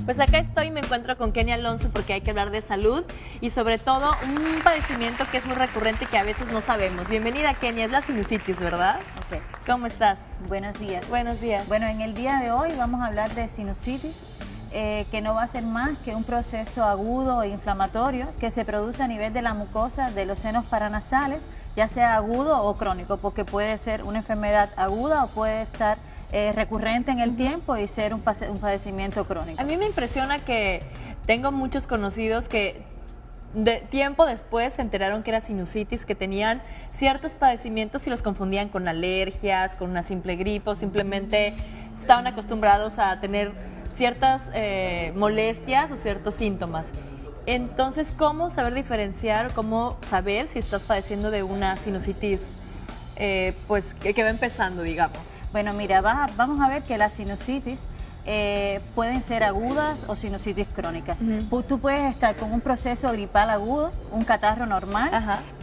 Pues acá estoy, me encuentro con Kenia Alonso porque hay que hablar de salud y sobre todo un padecimiento que es muy recurrente que a veces no sabemos. Bienvenida, Kenia, es la sinusitis, ¿verdad? Ok. ¿Cómo estás? Buenos días. Buenos días. Bueno, en el día de hoy vamos a hablar de sinusitis, que no va a ser más que un proceso agudo e inflamatorio que se produce a nivel de la mucosa de los senos paranasales, ya sea agudo o crónico, porque puede ser una enfermedad aguda o puede estar recurrente en el tiempo y ser un padecimiento crónico. A mí me impresiona que tengo muchos conocidos que tiempo después se enteraron que era sinusitis, que tenían ciertos padecimientos y los confundían con alergias, con una simple gripe, o simplemente estaban acostumbrados a tener ciertas molestias o ciertos síntomas. Entonces, ¿cómo saber diferenciar, cómo saber si estás padeciendo de una sinusitis pues que va empezando, digamos? Bueno, mira, vamos a ver que la sinusitis pueden ser agudas o sinusitis crónicas. Tú puedes estar con un proceso gripal agudo, un catarro normal,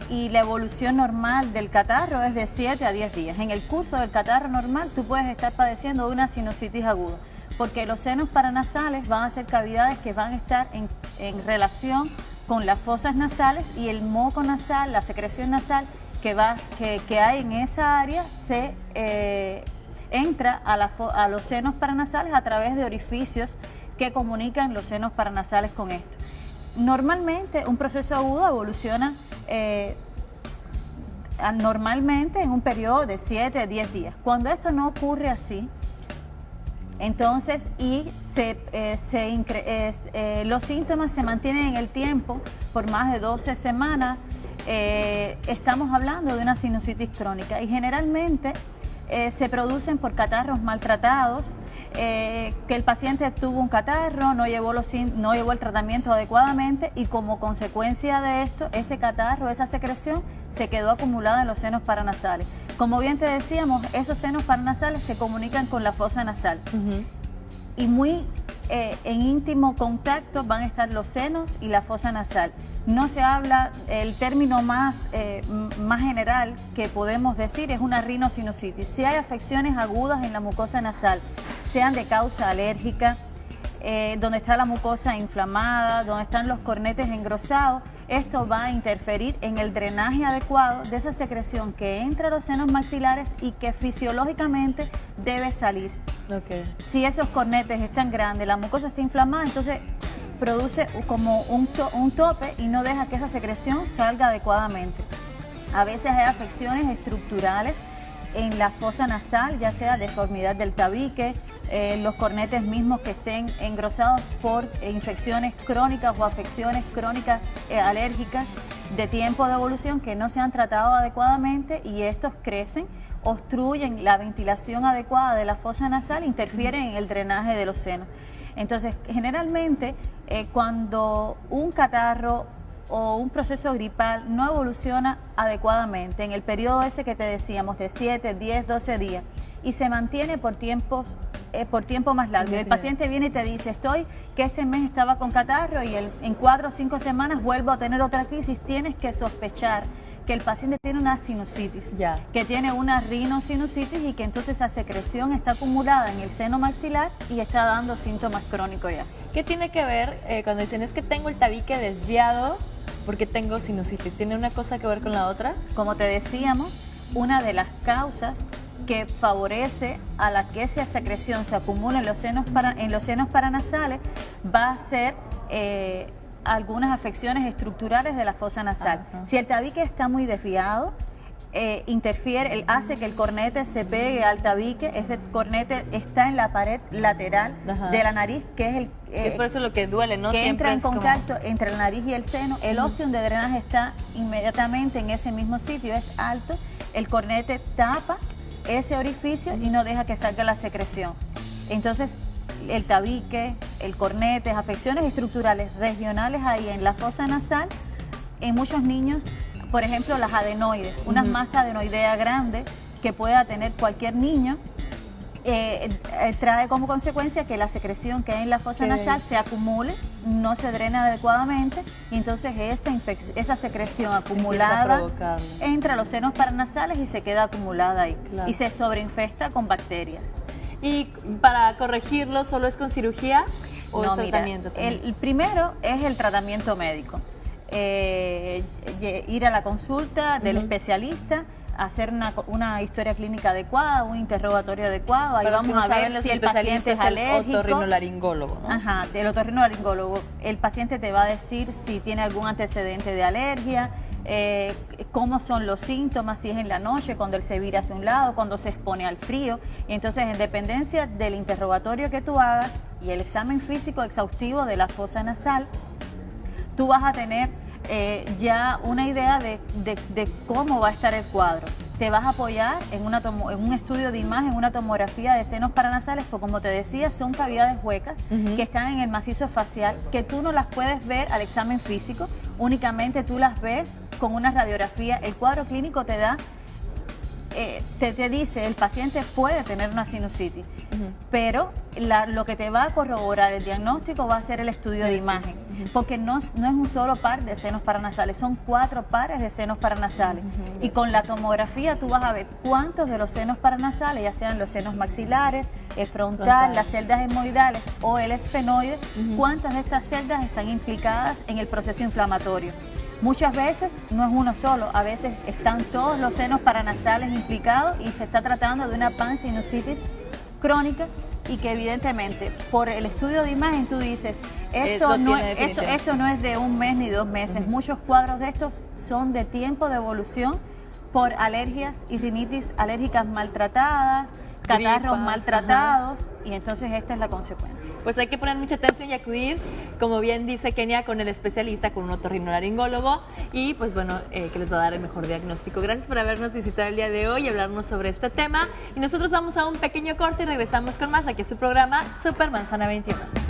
y la evolución normal del catarro es de 7 a 10 días. En el curso del catarro normal tú puedes estar padeciendo de una sinusitis aguda, porque los senos paranasales van a ser cavidades que van a estar en relación con las fosas nasales, y el moco nasal, la secreción nasal que hay en esa área se entra a los senos paranasales a través de orificios que comunican los senos paranasales con esto. Normalmente un proceso agudo evoluciona normalmente en un periodo de 7 a 10 días. Cuando esto no ocurre así, entonces los síntomas se mantienen en el tiempo por más de 12 semanas, estamos hablando de una sinusitis crónica, y generalmente se producen por catarros maltratados, que el paciente tuvo un catarro, no llevó el tratamiento adecuadamente, y como consecuencia de esto, ese catarro, esa secreción se quedó acumulada en los senos paranasales. Como bien te decíamos, esos senos paranasales se comunican con la fosa nasal, y muy en íntimo contacto van a estar los senos y la fosa nasal. No se habla, el término más general que podemos decir es una rinosinusitis. Si hay afecciones agudas en la mucosa nasal, sean de causa alérgica, donde está la mucosa inflamada, donde están los cornetes engrosados, esto va a interferir en el drenaje adecuado de esa secreción que entra a los senos maxilares y que fisiológicamente debe salir. Si esos cornetes están grandes, la mucosa está inflamada, entonces produce como un tope y no deja que esa secreción salga adecuadamente. A veces hay afecciones estructurales en la fosa nasal, ya sea deformidad del tabique, los cornetes mismos que estén engrosados por infecciones crónicas o afecciones crónicas alérgicas de tiempo de evolución que no se han tratado adecuadamente, y estos crecen, obstruyen la ventilación adecuada de la fosa nasal, interfieren en el drenaje de los senos. Entonces, generalmente, cuando un catarro o un proceso gripal no evoluciona adecuadamente en el periodo ese que te decíamos de 7, 10, 12 días, y se mantiene por tiempo más largo, el paciente viene y te dice, que este mes estaba con catarro y en 4 o 5 semanas vuelvo a tener otra crisis, tienes que sospechar que el paciente tiene una sinusitis, que tiene una rinosinusitis, y que entonces esa secreción está acumulada en el seno maxilar y está dando síntomas crónicos ya. ¿Qué tiene que ver cuando dicen es que tengo el tabique desviado porque tengo sinusitis? ¿Tiene una cosa que ver con la otra? Como te decíamos, una de las causas que favorece a la que esa secreción se acumule en los senos paranasales va a ser algunas afecciones estructurales de la fosa nasal. Si el tabique está muy desviado, interfiere, hace que el cornete se pegue al tabique. Ese cornete está en la pared lateral de la nariz, que es por eso lo que duele, ¿no? Que siempre entra en contacto entre la nariz y el seno. El ostium de drenaje está inmediatamente en ese mismo sitio, es alto. El cornete tapa ese orificio y no deja que salga la secreción. Entonces, el tabique, el cornete, afecciones estructurales regionales ahí en la fosa nasal, en muchos niños, por ejemplo, las adenoides, una masa adenoidea grande que pueda tener cualquier niño, trae como consecuencia que la secreción que hay en la fosa nasal se acumule, no se drena adecuadamente, y entonces esa secreción acumulada entra a los senos paranasales y se queda acumulada ahí, y se sobreinfesta con bacterias. ¿Y para corregirlo solo es con cirugía? ¿O No, es mira, tratamiento también? el primero es el tratamiento médico. Ir a la consulta del especialista, hacer una historia clínica adecuada, un interrogatorio adecuado. Ahí Para los vamos que no a saben, ver los si el paciente especialistas es es el alérgico. otorrinolaringólogo, ¿no? Ajá, del otorrinolaringólogo. El paciente te va a decir si tiene algún antecedente de alergia, cómo son los síntomas, si es en la noche, cuando él se vira hacia un lado, cuando se expone al frío. Y entonces, en dependencia del interrogatorio que tú hagas y el examen físico exhaustivo de la fosa nasal, tú vas a tener ya una idea de cómo va a estar el cuadro. Te vas a apoyar en un estudio de imagen, una tomografía de senos paranasales, porque como te decía, son cavidades huecas que están en el macizo facial, que tú no las puedes ver al examen físico, únicamente tú las ves con una radiografía. El cuadro clínico te da, te dice, el paciente puede tener una sinusitis, pero lo que te va a corroborar el diagnóstico va a ser el estudio de imagen, porque no es un solo par de senos paranasales, son 4 pares de senos paranasales. Y con la tomografía tú vas a ver cuántos de los senos paranasales, ya sean los senos maxilares, el frontal, las celdas hemorroidales o el esfenoide, cuántas de estas celdas están implicadas en el proceso inflamatorio. Muchas veces no es uno solo, a veces están todos los senos paranasales implicados y se está tratando de una pansinusitis crónica, y que evidentemente por el estudio de imagen tú dices, esto no es de un mes ni 2 meses. Muchos cuadros de estos son de tiempo de evolución por alergias y rinitis alérgicas maltratadas, catarros maltratados, y entonces esta es la consecuencia. Pues hay que poner mucha atención y acudir, como bien dice Kenia, con el especialista, con un otorrinolaringólogo, y pues bueno, que les va a dar el mejor diagnóstico. Gracias por habernos visitado el día de hoy y hablarnos sobre este tema. Y nosotros vamos a un pequeño corte y regresamos con más aquí a su programa Super Manzana 21.